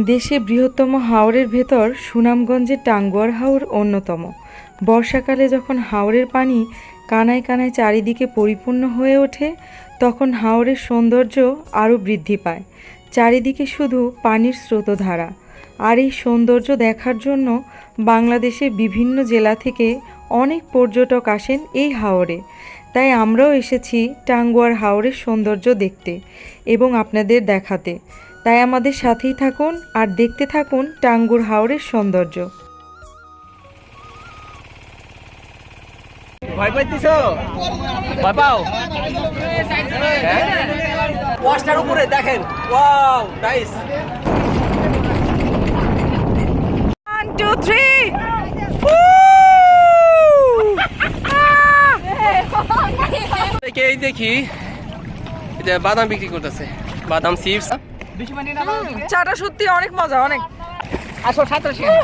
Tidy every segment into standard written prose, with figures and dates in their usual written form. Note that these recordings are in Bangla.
দেশের বৃহত্তম হাওরের ভেতর সুনামগঞ্জের টাঙ্গুয়ার হাওর অন্যতম। বর্ষাকালে যখন হাওরের পানি কানায় কানায় চারিদিকে পরিপূর্ণ হয়ে ওঠে, তখন হাওরের সৌন্দর্য আরও বৃদ্ধি পায়। চারিদিকে শুধু পানির স্রোতধারা। আর এই সৌন্দর্য দেখার জন্য বাংলাদেশের বিভিন্ন জেলা থেকে অনেক পর্যটক আসেন এই হাওরে। তাই আমরাও এসেছি টাঙ্গুয়ার হাওরের সৌন্দর্য দেখতে এবং আপনাদের দেখাতে। তাই আমাদের সাথেই থাকুন আর দেখতে থাকুন টাঙ্গুয়ার হাওরের সৌন্দর্য। ভয় পাইতেছো? ভয় পাও? ওয়াশটার উপরে দেখেন, ওয়াও নাইস। 1 2 3 এই দেখি এটা বাদাম বিক্রি করতেছে, বাদাম চিপস। চাটা সত্যি অনেক মজা, অনেক। আসো সাঁতরা শিখে।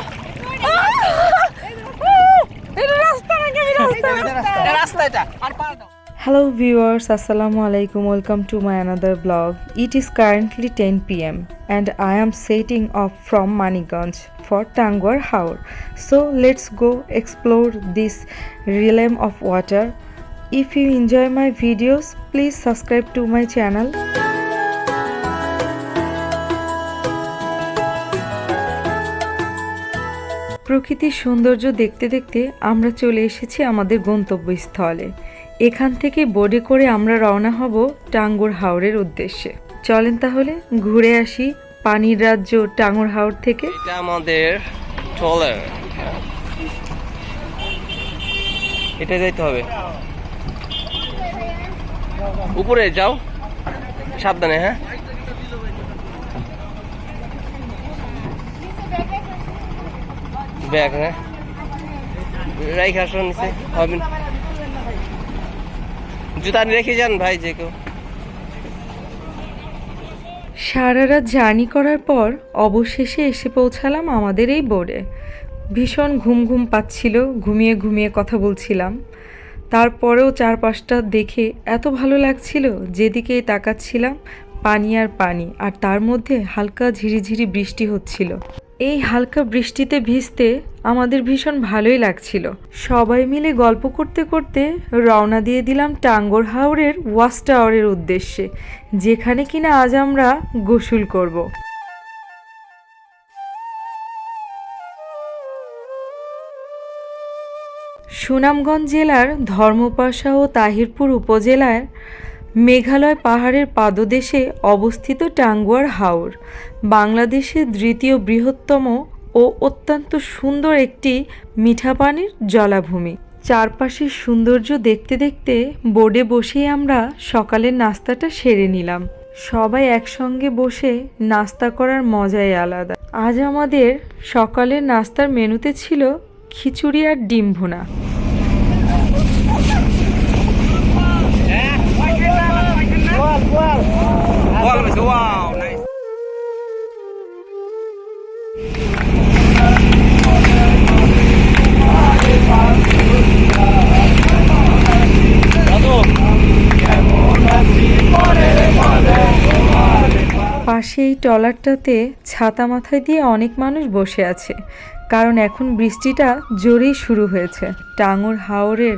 রাস্তা এটা আর পার দাও। Hello viewers, Assalamu alaikum. Welcome to my another vlog. It is currently 10 p.m. and I am setting off from Maniganj for Tanguar Haur. So let's go explore this realm of water. If you enjoy my videos, please subscribe to my channel. প্রকৃতির সৌন্দর্য দেখতে দেখতে আমরা চলে এসেছি আমাদের গন্তব্যস্থলে। এখান থেকে বোটে করে আমরা রওনা হব টাঙ্গুয়ার হাওরের উদ্দেশ্যে। চলেন তাহলে ঘুরে আসি পানির রাজ্য টাঙ্গুয়ার হাওর থেকে। এটা আমাদের ট্রলার, এটা যাইতে হবে। উপরে যাও, সাবধানে। হ্যাঁ, ব্যাগ হ্যাঁ রাইখে আসো নিচে, হবে না। জুতা রেখে যান ভাই যে কেউ। সারা রাত জার্নি করার পর অবশেষে এসে পৌঁছালাম আমাদের এই বোর্ডে। ভীষণ ঘুম ঘুম পাচ্ছিল, ঘুমিয়ে ঘুমিয়ে কথা বলছিলাম। তারপরেও চারপাশটা দেখে এত ভালো লাগছিল, যেদিকেই তাকাচ্ছিলাম পানি আর পানি, আর তার মধ্যে হালকা ঝিরিঝিরি বৃষ্টি হচ্ছিল। এই হালকা বৃষ্টিতে ভিজতে আমাদের ভীষণ ভালোই লাগছিল। সবাই মিলে গল্প করতে করতে রওনা দিয়ে দিলাম টাঙ্গুয়ার হাওরের ওয়াচ টাওয়ারের উদ্দেশ্যে, যেখানে কিনা আজ আমরা গোসল করব। সুনামগঞ্জ জেলার ধর্মপাশা ও তাহিরপুর উপজেলার মেঘালয় পাহাড়ের পাদদেশে অবস্থিত টাঙ্গুয়ার হাওর বাংলাদেশের দ্বিতীয় বৃহত্তম ও অত্যন্ত সুন্দর একটি মিঠা পানির জলাভূমি। চারপাশের সৌন্দর্য দেখতে দেখতে বোর্ডে বসেই আমরা সকালের নাস্তাটা সেরে নিলাম। সবাই একসঙ্গে বসে নাস্তা করার মজাই আলাদা। আজ আমাদের সকালের নাস্তার মেনুতে ছিল খিচুড়ি আর ডিম ভুনা। পাশে এই ট্রলারটাতে ছাতা মাথায় দিয়ে অনেক মানুষ বসে আছে, কারণ এখন বৃষ্টিটা জোরেই শুরু হয়েছে। টাঙ্গুয়ার হাওরের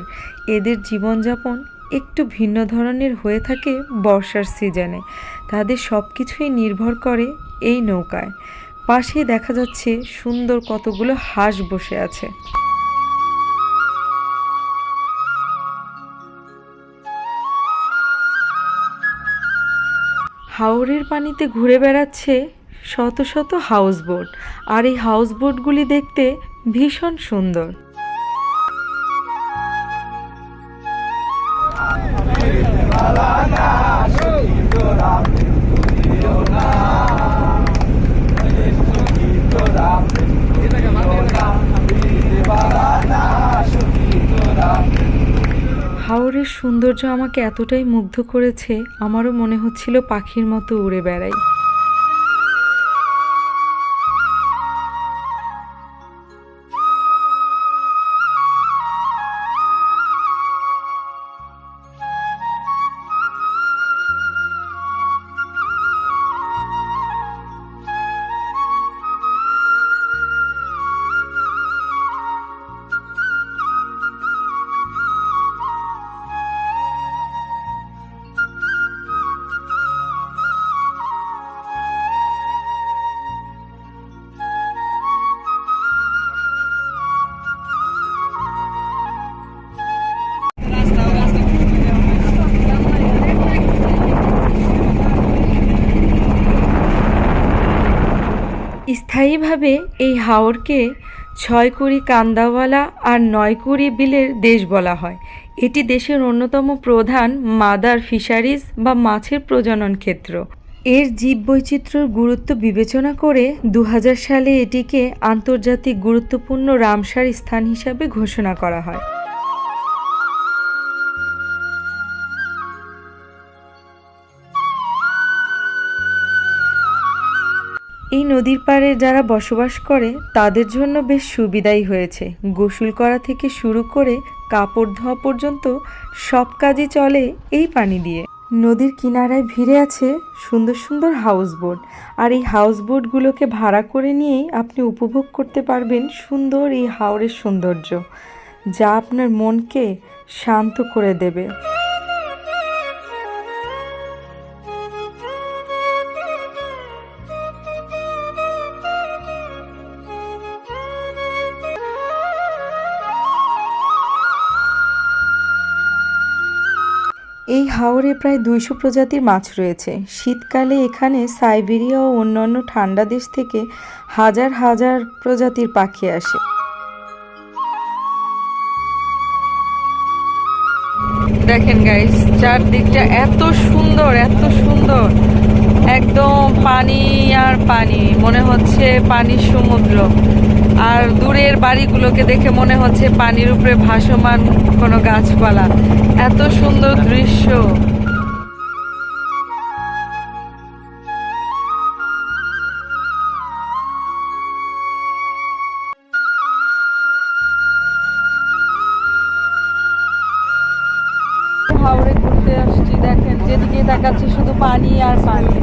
এদের জীবনযাপন একটু ভিন্ন ধরনের হয়ে থাকে বর্ষার সিজনে। তাদের সব কিছুই নির্ভর করে এই নৌকায়। পাশেই দেখা যাচ্ছে সুন্দর কতগুলো হাঁস বসে আছে। হাওরের পানিতে ঘুরে বেড়াচ্ছে শত শত হাউসবোট, আর এই হাউসবোটগুলি দেখতে ভীষণ সুন্দর। হাওরের সৌন্দর্য আমাকে এতটাই মুগ্ধ করেছে, আমারও মনে হচ্ছিল পাখির মতো উড়ে বেড়াই। স্থায়ীভাবে এই হাওরকে 6 কুড়ি কান্দাওয়ালা আর 9 কুড়ি বিলের দেশ বলা হয়। এটি দেশের অন্যতম প্রধান মাদার ফিশারিজ বা মাছের প্রজনন ক্ষেত্র। এর জীববৈচিত্র্যের গুরুত্ব বিবেচনা করে 2000 সালে এটিকে আন্তর্জাতিক গুরুত্বপূর্ণ রামসার স্থান হিসাবে ঘোষণা করা হয়। এই নদীর পাড়ে যারা বসবাস করে তাদের জন্য বেশ সুবিধাই হয়েছে। গোসল করা থেকে শুরু করে কাপড় ধোয়া পর্যন্ত সব কাজই চলে এই পানি দিয়ে। নদীর কিনারায় ভিড়ে আছে সুন্দর সুন্দর হাউসবোট, আর এই হাউসবোটগুলোকে ভাড়া করে নিয়েই আপনি উপভোগ করতে পারবেন সুন্দর এই হাওরের সৌন্দর্য, যা আপনার মনকে শান্ত করে দেবে। এই হাওরে প্রায় 200 প্রজাতির মাছ রয়েছে। শীতকালে এখানে সাইবেরিয়া ও অন্যান্য ঠান্ডা দেশ থেকে হাজার হাজার প্রজাতির পাখি আসে। দেখেন গাইস, চারদিকটা এত সুন্দর, এত সুন্দর, একদম পানি আর পানি, মনে হচ্ছে পানির সমুদ্র। আর দূরের বাড়িগুলোকে দেখে মনে হচ্ছে পানির উপরে ভাসমান কোনো গাছপালা। এত সুন্দর দৃশ্য। হাওড়ে ঘুরতে আসছি, দেখেন যেদিকে তাকাচ্ছি শুধু পানি আর পানি,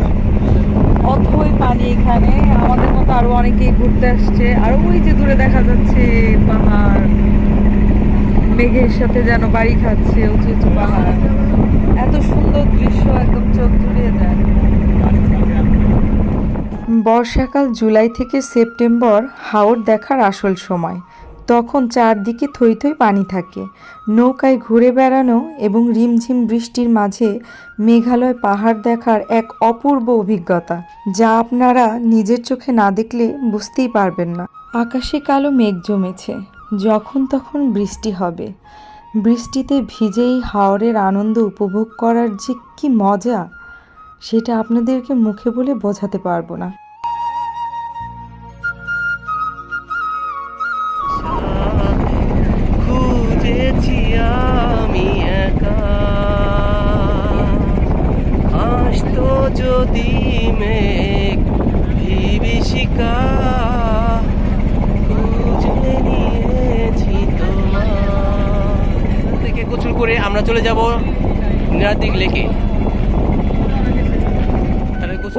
অথই পানি। এখানে আমাদের মতো আরো অনেকেই ঘুরতে আসছে। আর ওই যে দূরে দেখা যাচ্ছে পাহাড়, মেঘের সাথে যেন বাড়ি খাচ্ছে উঁচু উঁচু পাহাড়। এত সুন্দর দৃশ্য, একদম চোখ জুড়িয়ে যায়। বর্ষাকাল জুলাই থেকে সেপ্টেম্বর হাওর দেখার আসল সময়। তখন চারদিকে থই থই পানি থাকে। নৌকায় ঘুরে বেড়ানো এবং রিমঝিম বৃষ্টির মাঝে মেঘালয় পাহাড় দেখার এক অপূর্ব অভিজ্ঞতা, যা আপনারা নিজের চোখে না দেখলে বুঝতেই পারবেন না। আকাশে কালো মেঘ জমেছে, যখন তখন বৃষ্টি হবে। বৃষ্টিতে ভিজেই হাওরের আনন্দ উপভোগ করার যে কি মজা, সেটা আপনাদেরকে মুখে বলে বোঝাতে পারবো না। খুঁজেছি আমি একা, আসতো যদি মেঘ বিভীষিকা, খুঁজে নিয়েছি তোমার। থেকে গোসল করে আমরা চলে যাব নীলাদ্রি লেকে।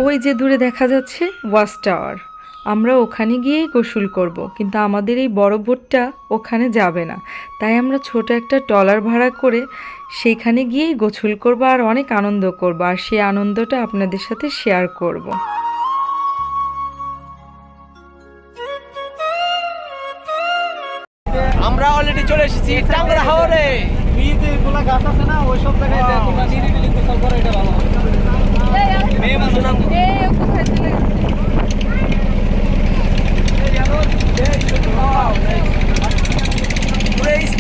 ওই যে দূরে দেখা যাচ্ছে ওয়াচ টাওয়ার, আমরা ওখানে গিয়েই গোসল করব, কিন্তু আমাদের এই বড় বোটটা ওখানে যাবে না। তাই আমরা ছোট একটা ট্রলার ভাড়া করে সেখানে গিয়েই গোসল করব আর অনেক আনন্দ করব, আর সেই আনন্দটা আপনাদের সাথে শেয়ার করব। আমরা অলরেডি চলে এসেছি টাঙ্গুয়ার হাওরে। যেগুলা গাছ আছে না ওইসব জায়গায় তোমরা নিরিবিলি কোথাও করে, এটা ভালো হয়। মেয়ে মানুষ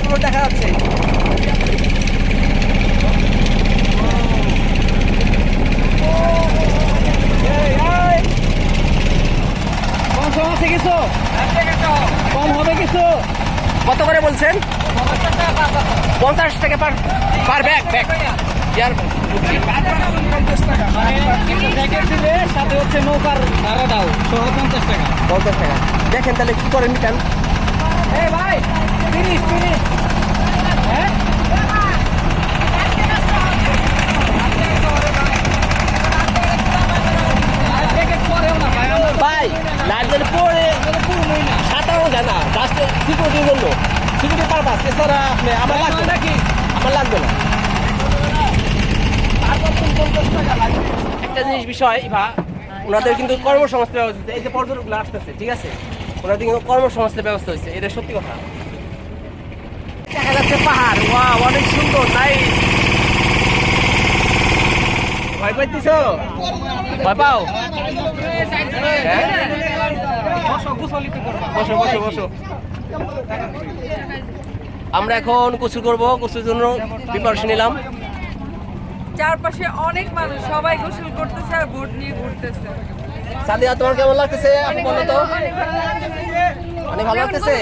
পুরো দেখা যাচ্ছে। কম সম আছে কিছু, কম হবে কিছু। কত করে বলছেন? 50 টাকা পার ব্যাগ। সাথে হচ্ছে নৌকার ভাড়া দাও 50 টাকা। 50 টাকা। দেখেন তাহলে কি করেন নিতেন। ভাই 30 হ্যাঁ ভাই লাইট জ্বলে পড়ে সাঁতারও যায় না, জাস্ট সিকিউরিটির জন্য, সিকিউরিটি পারপাস। এছাড়া আপনি আমার লাগবে নাকি? আমার লাগবে না। একটা জিনিস বিষয় বা ওনাদের কিন্তু কর্মসংস্থান ব্যবস্থা হয়েছে। এই যে পর্যটকগুলো আসতেছে, ঠিক আছে, ওনাদের কিন্তু কর্মসংস্থান ব্যবস্থা হয়েছে, এটা সত্যি কথা। দেখা যাচ্ছে পাহাড়, ওয়াও অনেক সুন্দর, নাইস। ভয় পাইতেছ? ভয় পাও? হ্যাঁ? বসো বসো বসো। আমরা এখন গোসল করবো, গোসলের জন্য প্রিপারেশন নিলাম। চারপাশে অনেক মানুষ, সবাই গোসল করতেছে আর বোট নিয়ে ঘুরতেছে। সাদিয়া, তোমার কেমন লাগতেছে আপনি বলো তো? অনেক ভালো লাগতেছে।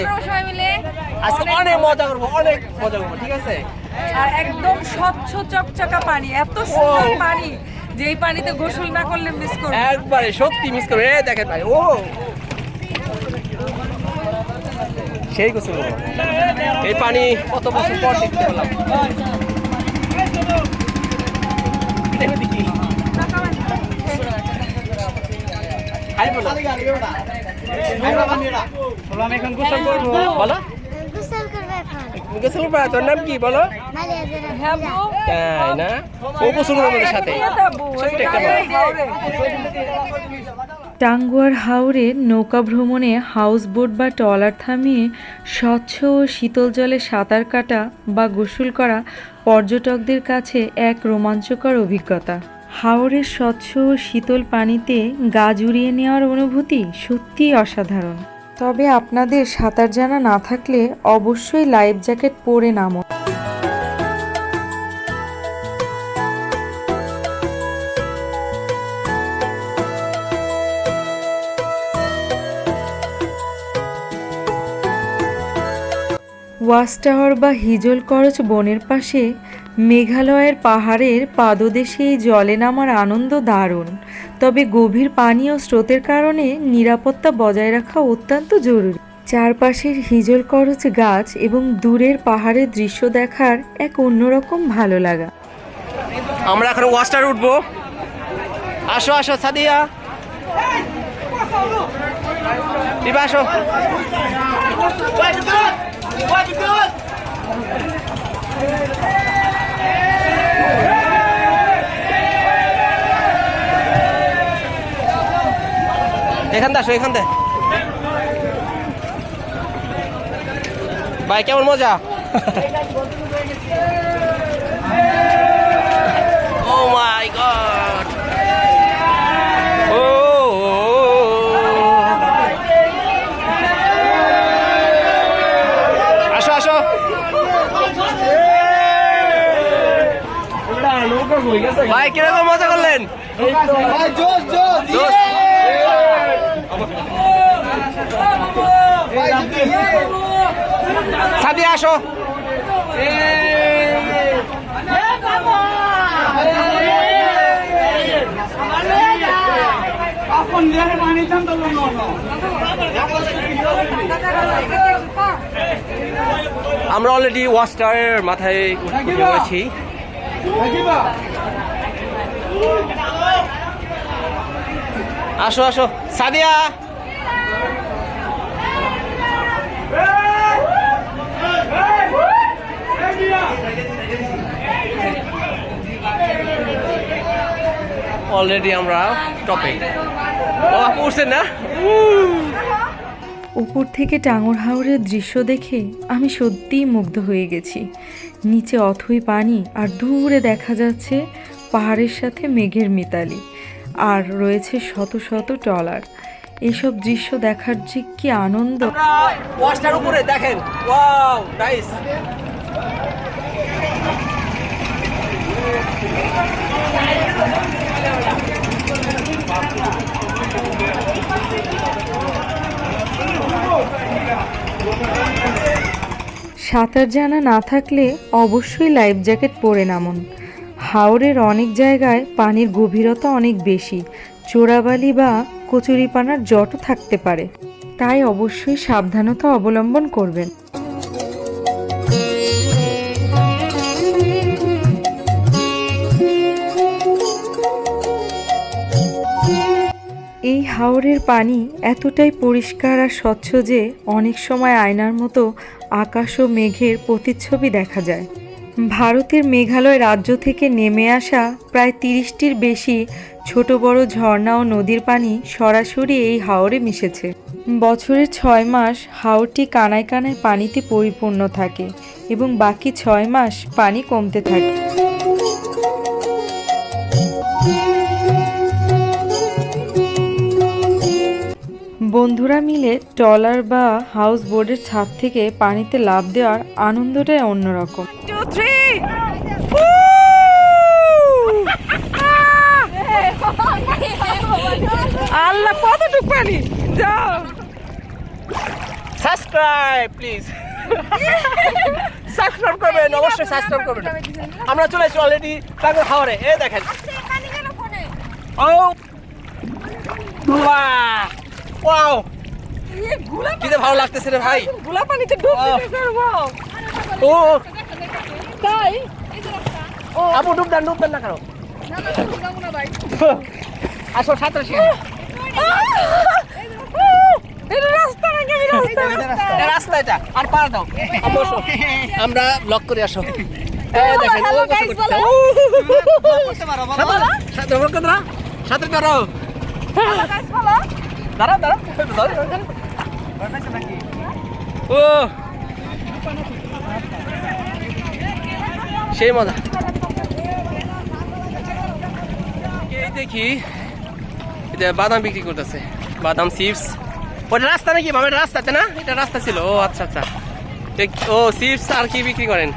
আজকে অনেক মজা করবো, অনেক মজা করবো, ঠিক আছে? আর একদম স্বচ্ছ চকচকা পানি, এত সুন্দর পানি যে এই পানিতে গোসল না করলে মিস করব। একবারে সত্যি মিস করবে। এই দেখেন ভাই, ও সেই গোসল করবো। এই পানি কত বছর পর দেখতে পেলাম। আমি এখন গোসল করবো। বলো গোসল করবো। তোর নাম কি বলো? তাই না? ও গোসল করবো আমাদের সাথে। ছোট্ট একটা মেয়ে। টাঙ্গুয়ার হাওরে নৌকা ভ্রমণে হাউস বোট বা ট্রলার থামিয়ে স্বচ্ছ ও শীতল জলে সাঁতার কাটা বা গোসল করা পর্যটকদের কাছে এক রোমাঞ্চকর অভিজ্ঞতা। হাওরের স্বচ্ছ ও শীতল পানিতে গা জুড়িয়ে নেওয়ার অনুভূতি সত্যিই অসাধারণ। তবে আপনাদের সাঁতার জানা না থাকলে অবশ্যই লাইফ জ্যাকেট পরে নামুন। ওয়াচ টাওয়ার বা হিজল করচ বনের পাশে মেঘালয়ের পাহাড়ের পাদদেশে এই জলে নামার আনন্দ দারুণ। তবে গভীর পানি ও স্রোতের কারণে নিরাপত্তা বজায় রাখা অত্যন্ত জরুরি। চারপাশের হিজল করচ গাছ এবং দূরের পাহাড়ের দৃশ্য দেখার এক অন্যরকম ভালো লাগা। আমরা এখন ওয়াচ টাওয়ারে উঠবো। আসো আসো সাদিয়া, দিবা আসো। এখান আসো, এখান দে ভাই, কেমন মজা? ও মাই গড, ও আসো আসো। ভাই কিরকম মজা করলেন? জোশ। সাদিয়া আসো। আমরা অলরেডি ওয়াচ টাওয়ারের মাথায় উঠে পড়েছি। আসো আসো সাদিয়া। অলরেডি আমরা টপে। ও আপু উঠছেন না? উপর থেকে টাঙ্গুয়ার হাওরের দৃশ্য দেখে আমি সত্যিই মুগ্ধ হয়ে গেছি। নিচে অথই পানি আর দূরে দেখা যাচ্ছে পাহাড়ের সাথে মেঘের মিতালি, আর রয়েছে শত শত ট্রলার। এসব দৃশ্য দেখার যে কি আনন্দ! ওয়াচটার উপরে দেখেন, ওয়াও নাইস। সাঁতার জানা না থাকলে অবশ্যই লাইফ জ্যাকেট পরে নামুন। হাওরের অনেক জায়গায় পানির গভীরতা অনেক বেশি, চোরাবালি বা কচুরিপানার জটও থাকতে পারে, তাই অবশ্যই সাবধানতা অবলম্বন করবেন। এই হাওরের পানি এতটাই পরিষ্কার আর স্বচ্ছ যে অনেক সময় আয়নার মতো আকাশ ও মেঘের প্রতিচ্ছবি দেখা যায়। ভারতের মেঘালয় রাজ্য থেকে নেমে আসা প্রায় 30টির বেশি ছোট বড় ঝর্ণা ও নদীর পানি সরাসরি এই হাওরে মিশেছে। বছরের 6 মাস হাওরটি কানায় কানায় পানিতে পরিপূর্ণ থাকে এবং বাকি 6 মাস পানি কমতে থাকে। বন্ধুরা মিলে ট্রলার বা হাউস বোটের ছাদ থেকে পানিতে লাফ দেওয়ার আনন্দটাই অন্যরকম। আল্লাহ কতটুকু পানি, যাও সাবস্ক্রাইব প্লিজ, সাবস্ক্রাইব করবেন, অবশ্যই সাবস্ক্রাইব করবেন। আমরা চলে এসেছি অলরেডি টাঙ্গুয়ার হাওরে। এই দেখেন, ও বাহ, ওয়াও, কি যে ভালো লাগতেছে রে ভাই। গুলা পানিতে ডুব করবো। ও তাই আপু ডুব দেন না কেন? আসো সাঁতার শিখি। রাস্তা এটা, আর পার দাও। আমরা ব্লক করে আসো। এই দেখেন, ও কষ্ট করতেছে। সাঁতার করো না, সাঁতার করো। দাঁড়াও দাঁড়াও, ও সেই মজা। এই দেখি এটা বাদাম বিক্রি করতেছে, বাদাম চিপস। ওটা রাস্তা নাকি বাবা? এটা রাস্তাতে না, এটা রাস্তা ছিল। ও আচ্ছা আচ্ছা, ও চিপস আর কি বিক্রি করেন?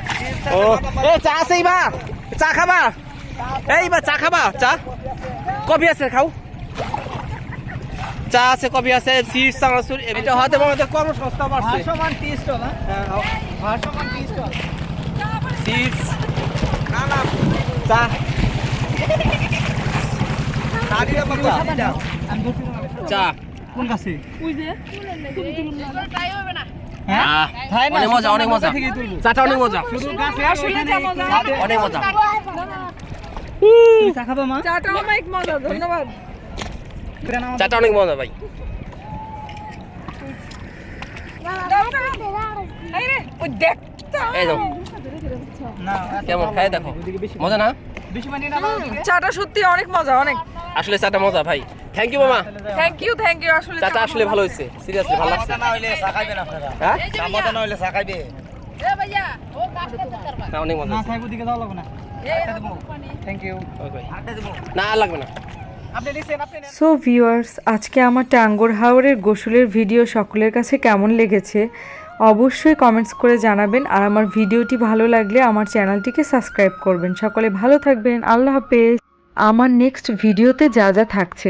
ও এ চা আছে, বা চা খাবা? এইবার চা খাবা? চা কফি আছে, খাও। চা আছে, কফি আছে, চিপস, চানাচুর। এটা হয়তো আমাদের কর্মসংস্থান বাড়ছে। চিপস, চা। চা কোন কাছে? অনেক মজা, অনেক মজা, চাটা অনেক মজা, অনেক মজা। চা খাবো মা? চাটা অনেক মজা, ধন্যবাদ। চাটা অনেক মজা ভাই। এই দাও, না, কেমন খাই দেখো, মজা না? বেশি পানি না বাবা দিকে? চাটা সত্যি অনেক মজা, অনেক। আসলে চাটা মজা ভাই। থ্যাংক ইউ মামা, থ্যাংক ইউ আসলে চাটা আসলে ভালো হয়েছে, সিরিয়াসলি ভালো লাগছে। না হইলে চা খাইবেন আপনারা? হ্যাঁ আমাদের না হইলে চা খাইবে? না, অনেক মজা না হয়েছে। খাইবো দিকে যাও লাগবে না। Thank you. না আর লাগবে না। আপনি লিখেন, আপনি নেন। সো ভিউয়ার্স, আজকে আমার টাঙ্গুয়ার হাওরের গোসলের ভিডিও সকলের কাছে কেমন লেগেছে অবশ্যই কমেন্টস করে জানাবেন। আর আমার ভিডিওটি ভালো লাগলে আমার চ্যানেলটিকে সাবস্ক্রাইব করবেন। সকলে ভালো থাকবেন, আল্লাহ হাফেজ। আমার নেক্সট ভিডিওতে যা যা থাকছে